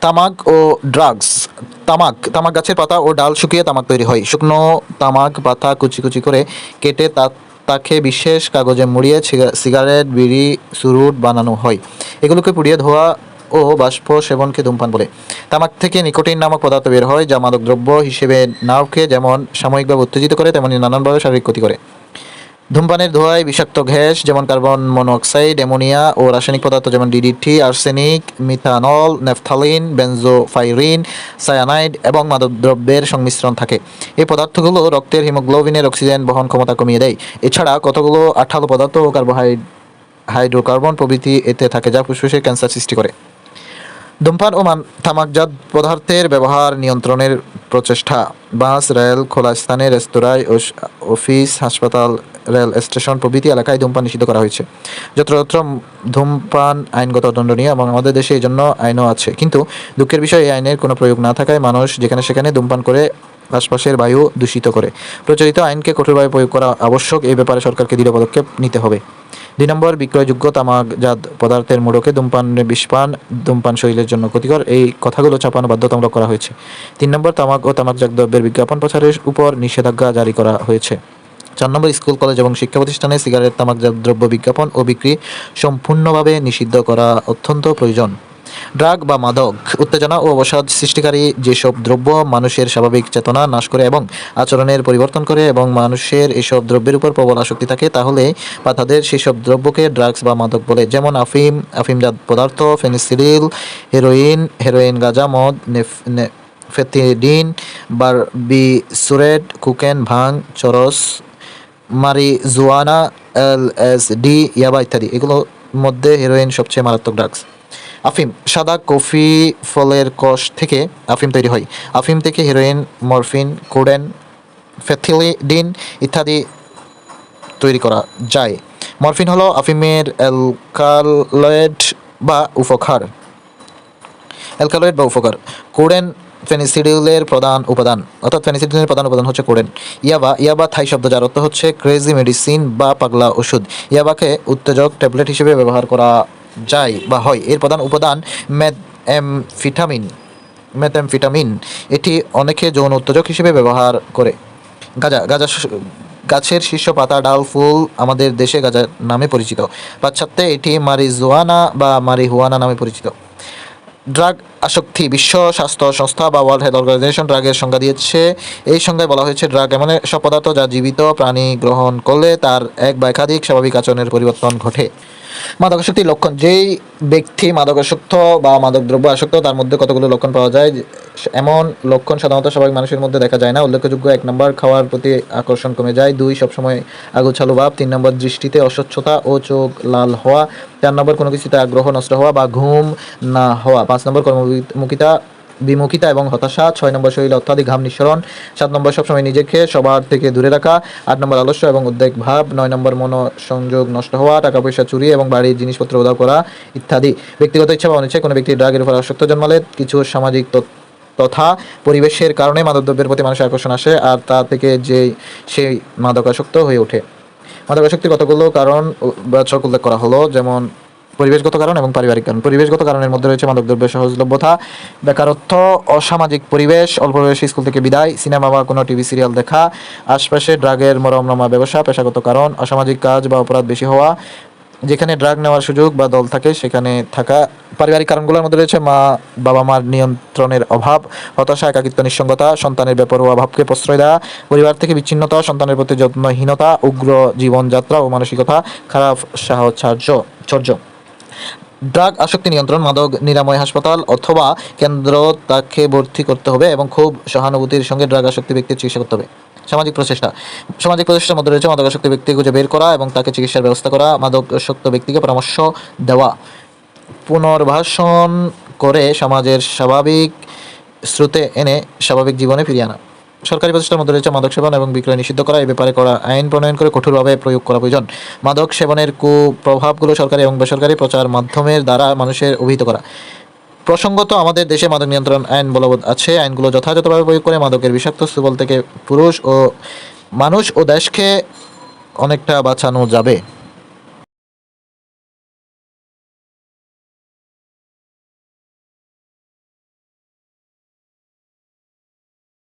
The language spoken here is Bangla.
তামাক ও ড্রাগস। তামাক তামাক গাছের পাতা ও ডাল শুকিয়ে তামাক তৈরি হয়। শুকনো তামাক পাতা কুচি কুচি করে কেটে তাকে বিশেষ কাগজে মুড়িয়ে সিগারেট, বিড়ি, চুরুট বানানো হয়। এগুলোকে পুড়িয়ে ধোয়া ও বাষ্প সেবনকে ধূমপান বলে। তামাক থেকে নিকোটিন নামক পদার্থ বের হয়, যা মাদকদ্রব্য হিসেবে নাওকে যেমন সাময়িকভাবে উত্তেজিত করে, তেমনি নানানভাবে শারীরিক ক্ষতি করে। ধূমপানের ধোঁয়ায় বিষাক্ত গ্যাস যেমন কার্বন মনোক্সাইড, অ্যামোনিয়া ও রাসায়নিক পদার্থ যেমন DDT, arsenic, methanol, naphthalene, benzopyrene, cyanide এবং মাদকদ্রব্যের সংমিশ্রণ থাকে। এই পদার্থগুলো রক্তের হিমোগ্লোবিনের অক্সিজেন বহন ক্ষমতা কমিয়ে দেয়। এছাড়া কতগুলো আঠালো পদার্থ ও হাইড্রোকার্বন প্রভৃতি এতে থাকে, যা ফুসফুসে ক্যান্সার সৃষ্টি করে। ধূমপান ও তামাকজাত পদার্থের ব্যবহার নিয়ন্ত্রণের প্রচেষ্টা। বাস, রেল, খোলা স্থানে, রেস্তোরাঁয়, অফিস, হাসপাতাল, রেল স্টেশন প্রভৃতি এলাকায় ধূমপান নিষিদ্ধ করা হয়েছে। যত্রতত্র ধূমপান আইনগত দণ্ডনীয় এবং আমাদের দেশে এই জন্য আইনও আছে। কিন্তু দুঃখের বিষয়, এই আইনের কোনো প্রয়োগ না থাকায় মানুষ যেখানে সেখানে ধূমপান করে আশপাশের বায়ু দূষিত করে। প্রচলিত আইনকে কঠোরভাবে প্রয়োগ করা আবশ্যক। এই ব্যাপারে সরকারকে দৃঢ় পদক্ষেপ নিতে হবে। 2 নম্বর, বিক্রয়যোগ্য তামাকজাত পদার্থের মোড়কে ধূমপান ধূমপান শরীরের জন্য ক্ষতিকর, এই কথাগুলো ছাপানো বাধ্যতামূলক করা হয়েছে। 3 নম্বর, তামাক ও তামাকজাত দ্রব্যের বিজ্ঞাপন প্রচারের উপর নিষেধাজ্ঞা জারি করা হয়েছে। 4 নম্বর, স্কুল, কলেজ এবং শিক্ষা প্রতিষ্ঠানে সিগারেট, তামাকজাত দ্রব্য বিজ্ঞাপন ও বিক্রি সম্পূর্ণভাবে নিষিদ্ধ করা অত্যন্ত প্রয়োজন। ড্রাগ বা মাদক, উত্তেজনা ও অবসাদ সৃষ্টিকারী যেসব দ্রব্য মানুষের স্বাভাবিক চেতনা নাশ করে এবং আচরণের পরিবর্তন করে এবং মানুষের এসব দ্রব্যের উপর প্রবল আসক্তি থাকে, তাহলে বা তাদের সেসব দ্রব্যকে ড্রাগস বা মাদক বলে। যেমন আফিমজাত পদার্থ, ফেনিসিডিল, হেরোইন, গাঁজা, মদ, ফেথিডিন, বারবিচুরেট, কোকেন, ভাং, চরস, মারিজুয়ানা, এলএসডি, ইয়াবা ইত্যাদি। এগুলোর মধ্যে হেরোইন সবচেয়ে মারাত্মক ড্রাগস। আফিম, সাদা কফি ফলের কষ থেকে আফিম তৈরি হয়। আফিম থেকে হেরোইন, মরফিন, কোডেন, ফেথিলিডিন ইত্যাদি তৈরি করা যায়। মরফিন হলো আফিমের অ্যালকালয়েড বা উপকার। কোডেন ফেনিসিডিলের প্রধান উপাদান, অর্থাৎ ফেনিসিডিলের প্রধান উপাদান হচ্ছে কোডেন। ইয়াবা থাই শব্দ, যার অর্থ হচ্ছে ক্রেজি মেডিসিন বা পাগলা ওষুধ। ইয়াবাকে উত্তেজক ট্যাবলেট হিসেবে ব্যবহার করা যায় বা হয়। এর প্রধান উপাদান মেথএমফিটামিন। এটি অনেকে যৌন উত্তেজক হিসেবে ব্যবহার করে। গাঁজা গাছের শীর্ষ পাতা, ডাল, ফুল আমাদের দেশে গাঁজা নামে পরিচিত। পাশ্চাত্যে এটি মারিজুয়ানা বা মারিহুয়ানা নামে পরিচিত। ড্রাগ আসক্তি, বিশ্ব স্বাস্থ্য সংস্থা বা ওয়ার্ল্ড হেলথ অর্গানাইজেশন ড্রাগের সংজ্ঞা দিয়েছে। এই সংজ্ঞায় বলা হয়েছে, ড্রাগ এমন সব পদার্থ যা জীবিত প্রাণী গ্রহণ করলে তার এক বা একাধিক স্বাভাবিক আচরণের পরিবর্তন ঘটে। মাদকাসক্তির লক্ষণ, যেই ব্যক্তি মাদকাসক্ত বা মাদকদ্রব্য আসক্ত তার মধ্যে কতগুলো লক্ষণ পাওয়া যায়। এমন লক্ষণ সাধারণত স্বাভাবিক মানুষের মধ্যে দেখা যায় না। উল্লেখযোগ্য: 1 নম্বর, খাওয়ার প্রতি আকর্ষণ কমে যায়। 2, সবসময় আগুছালো ভাব। 3 নম্বর, দৃষ্টিতে অস্বচ্ছতা ও চোখ লাল হওয়া। 4 নম্বর, কোনো কিছুতে আগ্রহ নষ্ট হওয়া বা ঘুম না হওয়া। 5 নম্বর, বিমুখিতা এবং হতাশা। 6 নম্বর, শরীরে অত্যাধিক ঘাম নিঃসরণ। 7 নম্বর, সবসময় নিজেকে সবার থেকে দূরে রাখা। 8 নম্বর, আলস্য এবং উদ্বেগ ভাব। 9 নম্বর, মনোসংযোগ নষ্ট হওয়া, টাকা পয়সা চুরি এবং বাড়ির জিনিসপত্র উধাও করা ইত্যাদি। ব্যক্তিগত ইচ্ছা বা অনিচ্ছায় কোনো ব্যক্তি ড্রাগের উপর আসক্ত জন্মালে কিছু সামাজিক তথা পরিবেশের কারণে মাদকদ্রব্যের প্রতি মানুষের আকর্ষণ আসে, আর তা থেকে সেই মাদকাসক্ত হয়ে ওঠে। মাদকাসক্তির কতগুলো কারণ বাচক উল্লেখ করা হলো, যেমন পরিবেশগত কারণ এবং পারিবারিক কারণ। পরিবেশগত কারণের মধ্যে রয়েছে মাদকদ্রব্যের সহজলভ্যতা, বেকারত্ব, অসামাজিক পরিবেশ, অল্প বয়সে স্কুল থেকে বিদায়, সিনেমা বা কোনো টিভি সিরিয়াল দেখা, আশপাশে ড্রাগের মরমনামা ব্যবসা। পেশাগত কারণ, অসামাজিক কাজ বা অপরাধ বেশি হওয়া, যেখানে ড্রাগ নেওয়ার সুযোগ বা দল থাকে সেখানে থাকা। পারিবারিক কারণগুলোর মধ্যে রয়েছে বাবা মার নিয়ন্ত্রণের অভাব, হতাশা, একাকিত্ব, নিঃসঙ্গতা, সন্তানের বেপরোয়া ভাবকে প্রশ্রয় দেওয়া, পরিবার থেকে বিচ্ছিন্নতা, সন্তানের প্রতি যত্নহীনতা, উগ্র জীবনযাত্রা ও মানসিকতা খারাপ সাহচর্য। ড্রাগ আসক্তি নিয়ন্ত্রণ, মাদক নিরাময় হাসপাতাল অথবা কেন্দ্র তাকে ভর্তি করতে হবে এবং খুব সহানুভূতির সঙ্গে ড্রাগ আসক্তি ব্যক্তির চিকিৎসা করতে হবে। সামাজিক প্রচেষ্টার মধ্যে রয়েছে মাদকাসক্ত ব্যক্তি খুঁজে বের করা এবং তাকে চিকিৎসার ব্যবস্থা করা, মাদকাসক্ত ব্যক্তিকে পরামর্শ দেওয়া, পুনর্বাসন করে সমাজের স্বাভাবিক স্রোতে এনে স্বাভাবিক জীবনে ফিরিয়ে আনা। সরকারি প্রচেষ্টার মধ্যে রয়েছে মাদক সেবন এবং বিক্রয় নিষিদ্ধ করা। এই ব্যাপারে করা আইন প্রণয়ন করে কঠোরভাবে প্রয়োগ করা প্রয়োজন। মাদক সেবনের কুপ্রভাবগুলো সরকারি এবং বেসরকারি প্রচার মাধ্যমের দ্বারা মানুষের অভিহিত করা। প্রসঙ্গত, আমাদের দেশে মাদক নিয়ন্ত্রণ আইন বলবৎ আছে। আইনগুলো যথাযথভাবে প্রয়োগ করে মাদকের বিষাক্ত সুবল থেকে মানুষ ও দেশকে অনেকটা বাঁচানো যাবে।